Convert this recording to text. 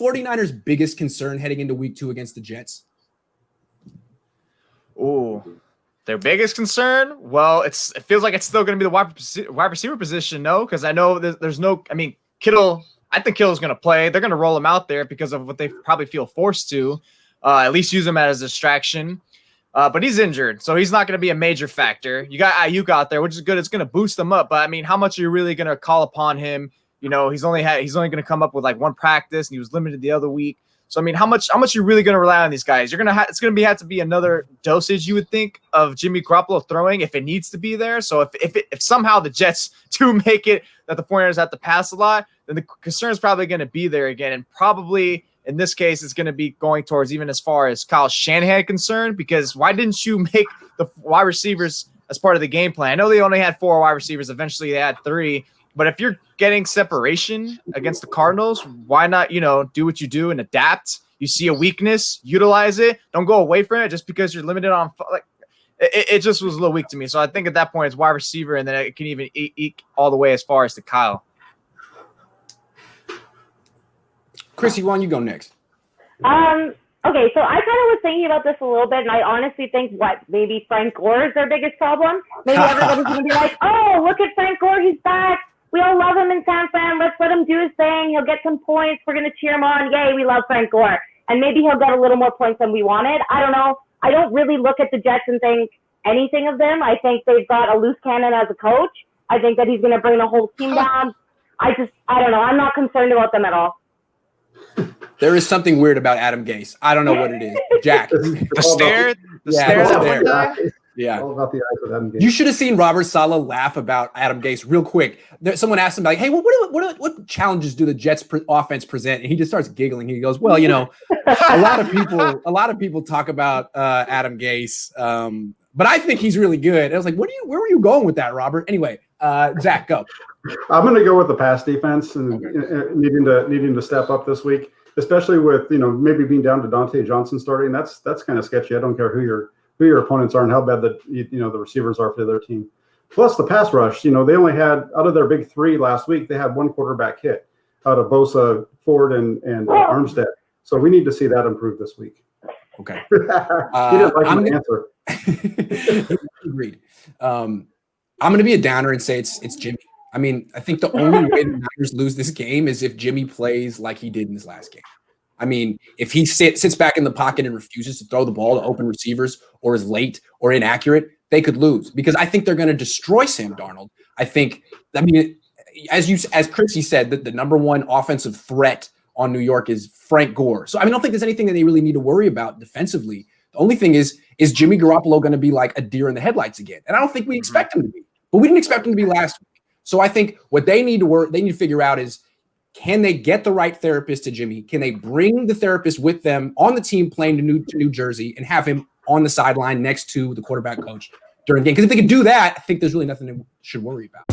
49ers' biggest concern heading into week 2 against the Jets? Ooh, their biggest concern? Well, it feels like it's still going to be the wide receiver position, no? Because I know there's no – I mean, Kittle – I think Kittle's going to play. They're going to roll him out there because of what they probably feel forced to, at least use him as a distraction. But he's injured, so he's not going to be a major factor. You got Ayuk out there, which is good. It's going to boost them up. But, I mean, how much are you really going to call upon him? You know, he's only going to come up with like one practice, and he was limited the other week. So, I mean, how much are you really going to rely on these guys? It's going to have to be another dosage, you would think, of Jimmy Garoppolo throwing if it needs to be there. So if somehow the Jets do make it that the 49ers have to pass a lot, then the concern is probably going to be there again. And probably in this case, it's going to be going towards even as far as Kyle Shanahan concerned, because why didn't you make the wide receivers as part of the game plan? I know they only had 4 wide receivers. Eventually they had 3. But if you're getting separation against the Cardinals, why not, do what you do and adapt? You see a weakness, utilize it. Don't go away from it just because you're limited on it just was a little weak to me. So I think at that point it's wide receiver, and then it can even eke all the way as far as to Kyle. Chrissy, why don't you go next? Okay, so I kind of was thinking about this a little bit, and I honestly think maybe Frank Gore is their biggest problem. Maybe everybody's going to be like, oh, look at Frank Gore, he's back. We all love him in San Fran. Let's let him do his thing. He'll get some points. We're going to cheer him on. Yay, we love Frank Gore. And maybe he'll get a little more points than we wanted. I don't know. I don't really look at the Jets and think anything of them. I think they've got a loose cannon as a coach. I think that he's going to bring the whole team down. I don't know. I'm not concerned about them at all. There is something weird about Adam Gase. I don't know what it is. Jack. The stare that one guy? Yeah. All about the eyes of Adam Gase. You should have seen Robert Saleh laugh about Adam Gase real quick. Someone asked him, like, hey, what challenges do the Jets offense present? And he just starts giggling. He goes, well, a lot of people talk about Adam Gase, but I think he's really good. And I was like, where were you going with that, Robert? Anyway, Zach, go. I'm going to go with the pass defense and needing to step up this week, especially with maybe being down to Dante Johnson starting. That's kind of sketchy. I don't care who your opponents are and how bad the receivers are for their team. Plus the pass rush. They only had, out of their big 3 last week, they had 1 quarterback hit out of Bosa, Ford, and Armstead. So we need to see that improve this week. Okay. He didn't like my answer. Agreed. I'm going to be a downer and say it's Jimmy. I mean, I think the only way the Niners lose this game is if Jimmy plays like he did in his last game. I mean, if he sits back in the pocket and refuses to throw the ball to open receivers or is late or inaccurate, they could lose because I think they're going to destroy Sam Darnold. As Chrissy said, the number 1 offensive threat on New York is Frank Gore. So I don't think there's anything that they really need to worry about defensively. The only thing is Jimmy Garoppolo going to be like a deer in the headlights again? And I don't think we expect him to be, but we didn't expect him to be last week. So I think what they need to figure out is, can they get the right therapist to Jimmy? Can they bring the therapist with them on the team playing to New Jersey and have him on the sideline next to the quarterback coach during the game? Because if they can do that, I think there's really nothing they should worry about.